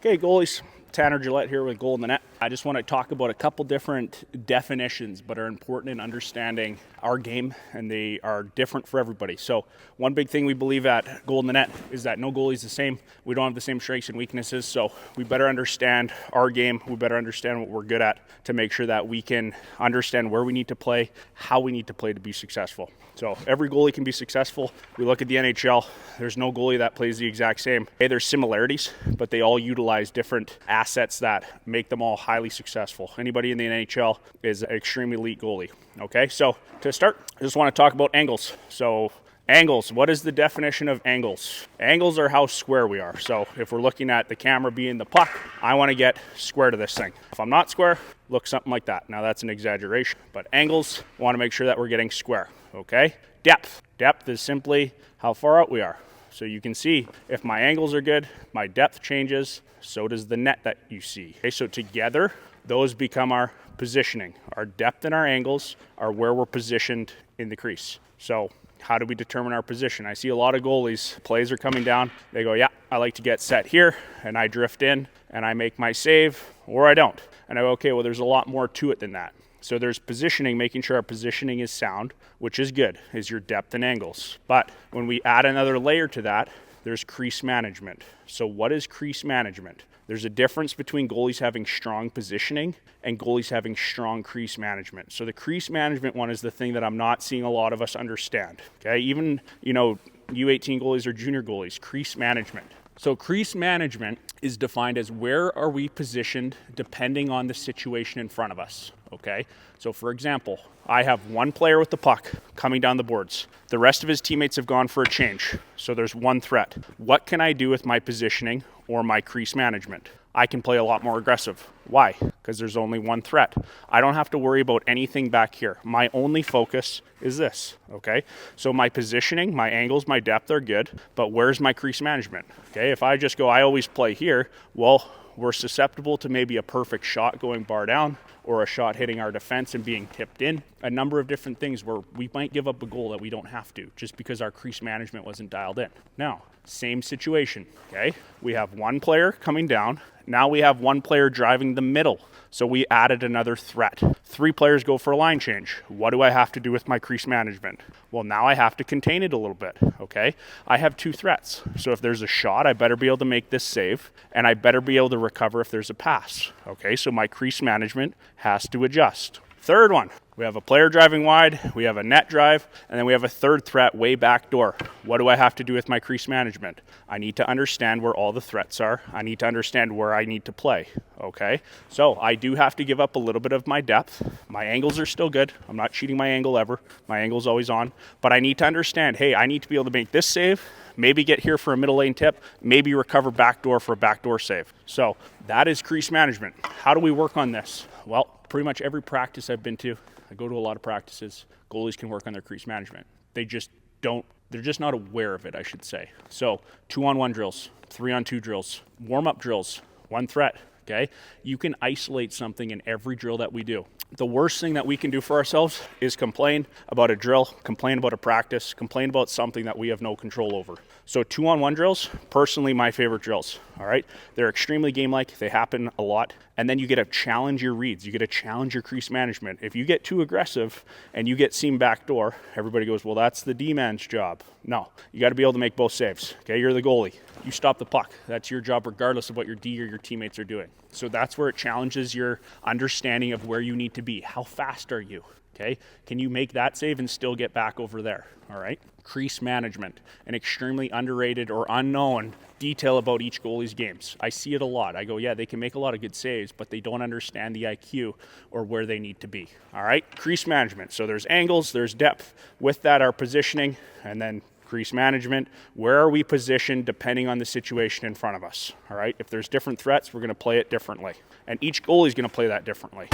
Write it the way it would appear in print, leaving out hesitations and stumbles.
Okay, goalies. Tanner Jaillet here with Goal in the Net. I just want to talk about a couple different definitions, but are important in understanding our game, and they are different for everybody. So one big thing we believe at Goal in the Net is that no goalie is the same. We don't have the same strengths and weaknesses, so we better understand our game. We better understand what we're good at to make sure that we can understand where we need to play, how we need to play to be successful. So every goalie can be successful. We look at the NHL, there's no goalie that plays the exact same. Hey, there's similarities, but they all utilize different assets that make them all highly successful. Anybody in the NHL is an extremely elite goalie. Okay, so to start, I just want to talk about angles. So angles, what is the definition of angles? Angles are how square we are. So if we're looking at the camera being the puck, I want to get square to this thing. If I'm not square, look something like that. Now that's an exaggeration, but angles, I want to make sure that we're getting square. Okay, depth. Depth is simply how far out we are. So you can see if my angles are good, my depth changes, so does the net that you see. Okay, so together, those become our positioning. Our depth and our angles are where we're positioned in the crease. So how do we determine our position? I see a lot of goalies, plays are coming down, they go, yeah, I like to get set here, and I drift in, and I make my save, or I don't. And I go, okay, well, there's a lot more to it than that. So there's positioning, making sure our positioning is sound, which is good, is your depth and angles. But when we add another layer to that, there's crease management. So what is crease management? There's a difference between goalies having strong positioning and goalies having strong crease management. So the crease management one is the thing that I'm not seeing a lot of us understand. Okay, even, U18 goalies or junior goalies, crease management. So crease management is defined as where are we positioned depending on the situation in front of us, okay? So for example, I have one player with the puck coming down the boards. The rest of his teammates have gone for a change, so there's one threat. What can I do with my positioning or my crease management? I can play a lot more aggressive. Why? Because there's only one threat. I don't have to worry about anything back here. My only focus is this, okay? So my positioning, my angles, my depth are good, but where's my crease management? Okay, if I just go, I always play here, well, we're susceptible to maybe a perfect shot going bar down or a shot hitting our defense and being tipped in. A number of different things where we might give up a goal that we don't have to just because our crease management wasn't dialed in. Now, same situation, okay? We have one player coming down. Now we have one player driving the middle. So we added another threat. 3 players go for a line change. What do I have to do with my crease management? Well, now I have to contain it a little bit, okay? I have 2 threats. So if there's a shot, I better be able to make this save, and I better be able to recover if there's a pass, okay? So my crease management has to adjust. Third one, we have a player driving wide, we have a net drive, and then we have a third threat way back door. What do I have to do with my crease management? I need to understand where all the threats are. I need to understand where I need to play, okay? So I do have to give up a little bit of my depth. My angles are still good. I'm not cheating my angle ever. My angle's always on. But I need to understand, hey, I need to be able to make this save, maybe get here for a middle lane tip, maybe recover backdoor for a backdoor save. So that is crease management. How do we work on this? Well, pretty much every practice I've been to, I go to a lot of practices, goalies can work on their crease management. They're just not aware of it, I should say. So 2-on-1 drills, 3-on-2 drills, warm-up drills, one threat, okay? You can isolate something in every drill that we do. The worst thing that we can do for ourselves is complain about a drill, complain about a practice, complain about something that we have no control over. So 2-on-1 drills, personally my favorite drills, all right? They're extremely game-like, they happen a lot, and then you get to challenge your reads, you get to challenge your crease management. If you get too aggressive and you get seen backdoor, everybody goes, well, that's the D-man's job. No, you got to be able to make both saves, okay? You're the goalie. You stop the puck. That's your job regardless of what your D or your teammates are doing. So that's where it challenges your understanding of where you need to be. How fast are you? Okay, can you make that save and still get back over there? All right, crease management, an extremely underrated or unknown detail about each goalie's games. I see it a lot. I go, yeah, they can make a lot of good saves, but they don't understand the IQ or where they need to be. All right, crease management. So there's angles, there's depth. With that, our positioning, and then crease management. Where are we positioned depending on the situation in front of us? All right, if there's different threats, we're going to play it differently. And each goalie is going to play that differently.